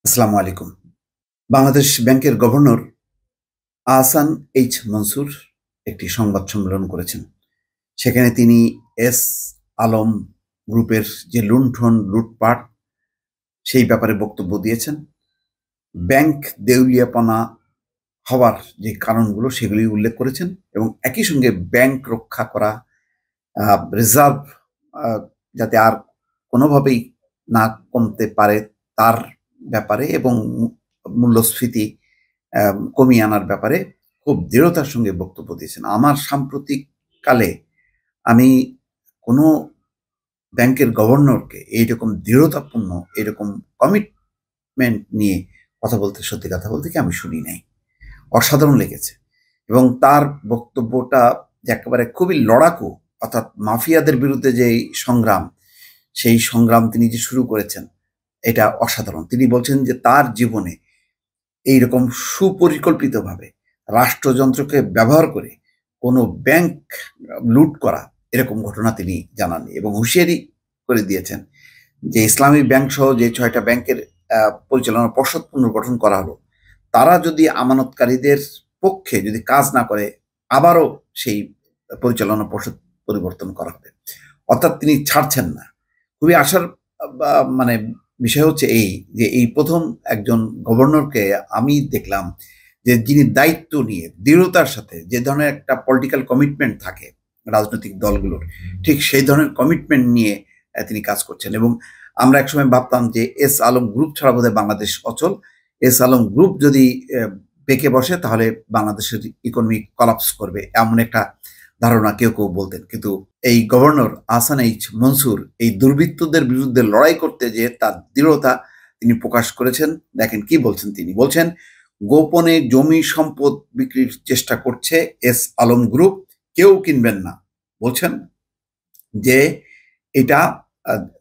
আসসালামু আলাইকুম। বাংলাদেশ ব্যাংকের গভর্নর আহসান এইচ মনসুর একটি সংবাদ সম্মেলন করেছেন। সেখানে তিনি এস আলম গ্রুপের যে লুণ্ঠন লুটপাট সেই ব্যাপারে বক্তব্য দিয়েছেন। ব্যাংক দেউলিয়াপনা হওয়ার যে কারণগুলো সেগুলি উল্লেখ করেছেন এবং একই সঙ্গে ব্যাংক রক্ষা করা, রিজার্ভ যাতে আর কোনোভাবেই না কমতে পারে তার ব্যাপারে এবং মূল্যস্ফীতি কমিয়ে আনার ব্যাপারে খুব দৃঢ়তার সঙ্গে বক্তব্য দিয়েছেন। আমার সাম্প্রতিক কালে আমি কোনো ব্যাংকের গভর্নরকে এইরকম দৃঢ়তাপূর্ণ এরকম কমিটমেন্ট নিয়ে কথা বলতে, সত্যি কথা বলতে কি, আমি শুনি নাই। অসাধারণ লেগেছে এবং তার বক্তব্যটা যে একেবারে খুবই লড়াকু, অর্থাৎ মাফিয়াদের বিরুদ্ধে যে সংগ্রাম, সেই সংগ্রাম তিনি যে শুরু করেছেন এটা অসাধারণ। তিনি বলছেন যে তার জীবনে এইরকম সুপরিকল্পিতভাবে রাষ্ট্রযন্ত্রকে ব্যবহার করে কোনো ব্যাংক লুট করা এরকম ঘটনা তিনি জানাননি এবং হুঁশিয়ারি করে দিয়েছেন যে ইসলামী ব্যাংক সহ যে 6টা ব্যাংকের পরিচালনা পর্ষদ পুনর্গঠন করা হলো, তারা যদি আমানতকারীদের পক্ষে যদি কাজ না করে আবারও সেই পরিচালনা পর্ষদ পরিবর্তন করা হবে। অর্থাৎ তিনি ছাড়ছেন না। খুবই আশার মানে বিষয় হচ্ছে এই যে এই প্রথম একজন গভর্নরকে আমি দেখলাম যে যিনি দায়িত্ব নিয়ে দৃঢ়তার সাথে যে ধরনের একটা পলিটিক্যাল কমিটমেন্ট থাকে রাজনৈতিক দলগুলোর, ঠিক সেই ধরনের কমিটমেন্ট নিয়ে তিনি কাজ করছেন। এবং আমরা একসময় ভাবতাম যে এস আলম গ্রুপ ছাড়া বোধহয় বাংলাদেশ অচল। এস আলম গ্রুপ যদি বেঁকে বসে তাহলে বাংলাদেশের ইকোনমি কলাপস করবে, এমন একটা ধারণা কেউ কেউ বলতেন। কিন্তু এই গভর্নর আহসান এইচ মনসুর এই দুর্বৃত্তদের বিরুদ্ধে লড়াই করতে যে তার দৃঢ়তা তিনি প্রকাশ করেছেন। দেখেন কি বলছেন তিনি। বলছেন, গোপনে জমি সম্পদ বিক্রির চেষ্টা করছে এস আলম গ্রুপ, কেউ কিনবেন না। বলছেন যে এটা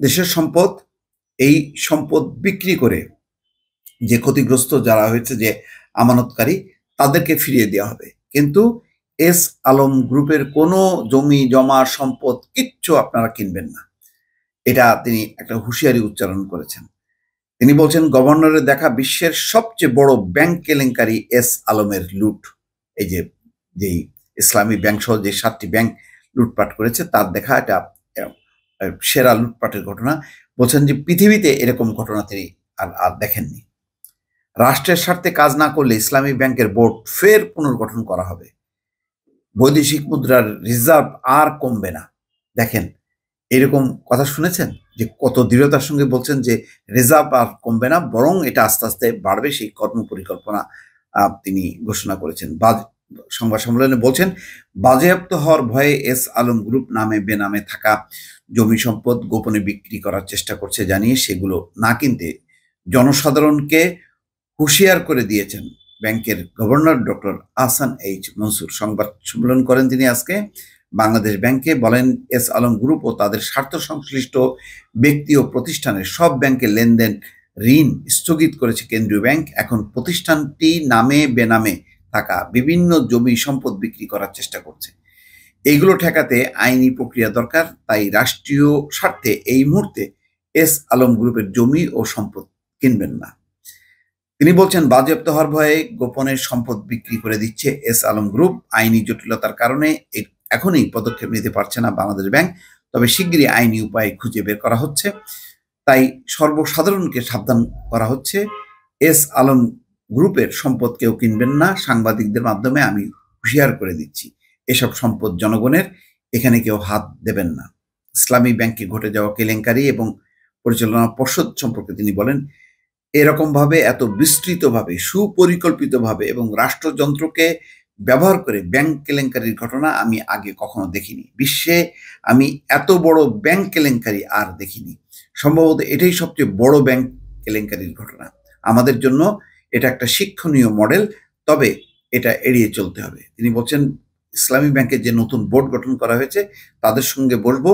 দেশের সম্পদ, এই সম্পদ বিক্রি করে যে ক্ষতিগ্রস্ত যারা হয়েছে যে আমানতকারী তাদেরকে ফিরিয়ে দেওয়া হবে, কিন্তু এস আলম গ্রুপের কোনো জমি জমা সম্পদ কিচ্ছু আপনারা কিনবেন না। এটা তিনি একটা হুঁশিয়ারি উচ্চারণ করেছেন। তিনি বলছেন গভর্নরের দেখা বিশ্বের সবচেয়ে বড় ব্যাংক কেলেঙ্কারি এস আলমের লুট। এই যে যেই ইসলামী ব্যাংক সহ যে 7টি ব্যাংক লুটপাট করেছে তার দেখা এটা সেরা লুটপাটের ঘটনা। বলছেন যে পৃথিবীতে এরকম ঘটনা তিনি আর দেখেননি। রাষ্ট্রের স্বার্থে কাজ না করলে ইসলামী ব্যাংকের বোর্ড ফের পুনর্গঠন করা হবে। বৈদেশিক মুদ্রার রিজার্ভ আর কমবে না। দেখেন এরকম কথা শুনেছেন যে কত দৃঢ়তার সঙ্গে বলছেন যে রিজার্ভ আর কমবে না, বরং এটা আস্তে আস্তে বাড়বে। সেই কর্ম পরিকল্পনা তিনি ঘোষণা করেছেন। সংবাদ সম্মেলনে বলছেন, বাজেয়াপ্ত হওয়ার ভয়ে এস আলম গ্রুপ নামে বেনামে থাকা জমি সম্পদ গোপনে বিক্রি করার চেষ্টা করছে জানিয়ে সেগুলো না কিনতে জনসাধারণকে হুঁশিয়ার করে দিয়েছেন ব্যাংকের governor doctor Ahsan H Mansur. সংবাদ সম্মেলন করেন তিনি আজকে বাংলাদেশ ব্যাংকে। বলেন, এস আলম গ্রুপ ও তাদের স্বার্থ সংশ্লিষ্ট ব্যক্তি ও প্রতিষ্ঠানের সব ব্যাংকের লেনদেন ঋণ স্থগিত করেছে কেন্দ্রীয় ব্যাংক। এখন প্রতিষ্ঠানটি নামে বেনামে থাকা বিভিন্ন জমি সম্পদ বিক্রি করার চেষ্টা করছে। এইগুলো ঠেকাতে আইনি প্রক্রিয়া দরকার, তাই রাষ্ট্রীয় স্বার্থে এই মুহূর্তে এস আলম গ্রুপের জমি ও সম্পদ কিনবেন না। তিনি বলছেন, বাজেয়াপ্ত হওয়ার ভয়ে গোপনে সম্পদ বিক্রি করে দিচ্ছে এস আলম গ্রুপ। আইনি জটিলতার কারণে এখনই পদক্ষেপ নিতে পারছে না বাংলাদেশ ব্যাংক, তবে শিগগিরই আইনি উপায় খুঁজে বের করা হচ্ছে। তাই সর্বসাধারণকে সাবধান করা হচ্ছে, এস আলম গ্রুপের সম্পদ কেউ কিনবেন না। সাংবাদিকদের মাধ্যমে আমি হুঁশিয়ার করে দিচ্ছি, এসব সম্পদ জনগণের, এখানে কেউ হাত দেবেন না। ইসলামী ব্যাংকে ঘটে যাওয়া কেলেঙ্কারি এবং পরিচালনা পর্ষদ সম্পর্কে তিনি বলেন, এরকমভাবে এত বিস্তৃতভাবে সুপরিকল্পিতভাবে এবং রাষ্ট্রযন্ত্রকে ব্যবহার করে ব্যাংক কেলেঙ্কারির ঘটনা আমি আগে কখনো দেখিনি। বিশ্বে আমি এত বড় ব্যাংক কেলেঙ্কারি আর দেখিনি। সম্ভবত এটাই সবচেয়ে বড় ব্যাংক কেলেঙ্কারির ঘটনা। আমাদের জন্য এটা একটা শিক্ষণীয় মডেল, তবে এটা এড়িয়ে চলতে হবে। তিনি বলছেন, ইসলামী ব্যাংকের যে নতুন বোর্ড গঠন করা হয়েছে তাদের সঙ্গে বসবো।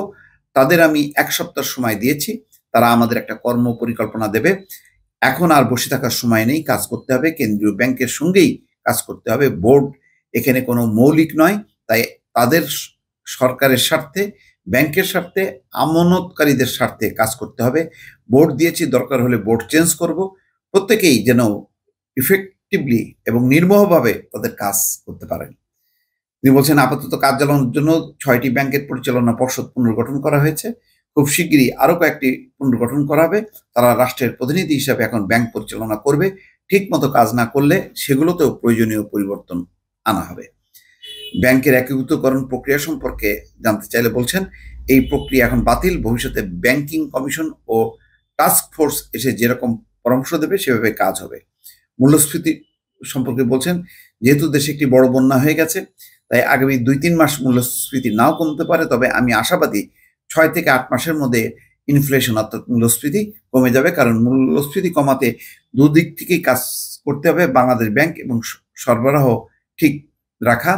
তাদের আমি 1 সপ্তাহ সময় দিয়েছি, তারা আমাদের একটা কর্ম পরিকল্পনা দেবে। এখন আর বসে থাকার সময় নেই, কাজ করতে হবে। কেন্দ্রীয় ব্যাংকের সঙ্গেই কাজ করতে হবে। বোর্ড এখানে কোনো মৌলিক নয়, তাই তাদের সরকারের স্বার্থে, ব্যাংকের স্বার্থে, আমানতকারীদের স্বার্থে কাজ করতে হবে। বোর্ড দিয়েছি, দরকার হলে বোর্ড চেঞ্জ করব। প্রত্যেকেই যেন ইফেক্টিভলি এবং নির্মোহভাবে তাদের কাজ করতে পারেন। তিনি বলছেন, আপাতত কাজ চালানোর জন্য 6টি ব্যাংকের পরিচালনা পর্ষদ পুনর্গঠন করা হয়েছে। খুব শিগগিরই আরো কয়েকটি পুনর্গঠন করা হবে। তারা রাষ্ট্রের প্রতিনিধি হিসাবে এখন ব্যাংক পরিচালনা করবে। ঠিক মতো কাজ না করলে সেগুলোতেও প্রয়োজনীয় পরিবর্তন আনা হবে। ব্যাংকের একীভূতকরণ প্রক্রিয়া সম্পর্কে জানতে চাইলে বলছেন, এই প্রক্রিয়া এখন বাতিল। ভবিষ্যতে ব্যাংকিং কমিশন ও টাস্ক ফোর্স এসে যেরকম পরামর্শ দেবে সেভাবে কাজ হবে। মূল্যস্ফীতি সম্পর্কে বলছেন, যেহেতু দেশে একটি বড় বন্যা হয়ে গেছে, তাই আগামী 2-3 মাস মূল্যস্ফীতি নাও কমতে পারে, তবে আমি আশাবাদী 6 থেকে 8 মাসের মধ্যে ইনফ্লেশন অর্থাৎ মূল্যস্ফীতি কমে যাবে। কারণ মূল্যস্ফীতি কমাতে দুদিক থেকেই কাজ করতে হবে, বাংলাদেশ ব্যাংক এবং সরবরাহ ঠিক রাখা।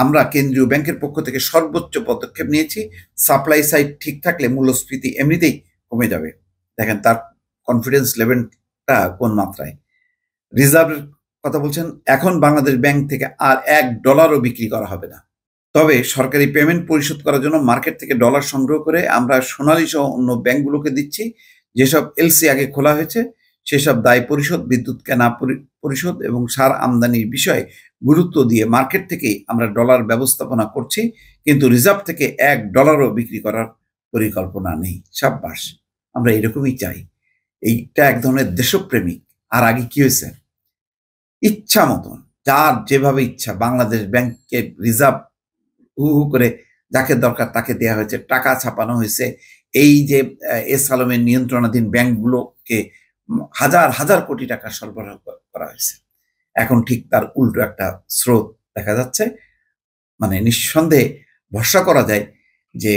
আমরা কেন্দ্রীয় ব্যাংকের পক্ষ থেকে সর্বোচ্চ পদক্ষেপ নিয়েছি। সাপ্লাই সাইড ঠিক থাকলে মূল্যস্ফীতি এমনিতেই কমে যাবে। দেখেন তার কনফিডেন্স লেভেলটা কোন মাত্রায়। রিজার্ভের কথা বলছেন, এখন বাংলাদেশ ব্যাংক থেকে আর $1 বিক্রি করা হবে না। তবে সরকারি পেমেন্ট পরিশোধ করার জন্য মার্কেট থেকে ডলার সংগ্রহ করে আমরা সোনালী সহ অন্য ব্যাংকগুলোকে দিচ্ছি। যেসব এলসি আগে খোলা হয়েছে সেসব দায় পরিশোধ, বিদ্যুৎ কেনা পরিশোধ এবং সার আমদানির বিষয়ে গুরুত্ব দিয়ে মার্কেট থেকেই আমরা ডলার ব্যবস্থাপনা করছি, কিন্তু রিজার্ভ থেকে $1 বিক্রি করার পরিকল্পনা নেই। সাব্বাস, আমরা এরকমই চাই। এইটা এক ধরনের দেশপ্রেমিক। আর আগে কি হয়েছে, ইচ্ছা মতন যার যেভাবে ইচ্ছা বাংলাদেশ ব্যাংকের রিজার্ভ হু হু করে যাকে দরকার তাকে দেওয়া হয়েছে, টাকা ছাপানো হয়েছে। এই যে এস আলমের নিয়ন্ত্রণাধীন ব্যাংকগুলোকে হাজার হাজার কোটি টাকা সরবরাহ করা হয়েছে। এখন ঠিক তার উল্টো একটা স্রোত দেখা যাচ্ছে। মানে নিঃসন্দেহে ভরসা করা যায় যে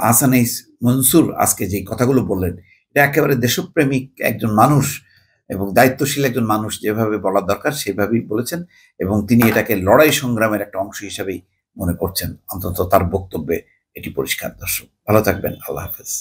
আহসান এইচ মনসুর আজকে যে কথাগুলো বললেন, এটা একেবারে দেশপ্রেমিক একজন মানুষ এবং দায়িত্বশীল একজন মানুষ যেভাবে বলার দরকার সেভাবেই বলেছেন, এবং তিনি এটাকে লড়াই সংগ্রামের একটা অংশ হিসেবেই মনে করছেন। অন্তত তার বক্তব্যে এটি পরিষ্কার। দর্শক ভালো থাকবেন, আল্লাহ হাফেজ।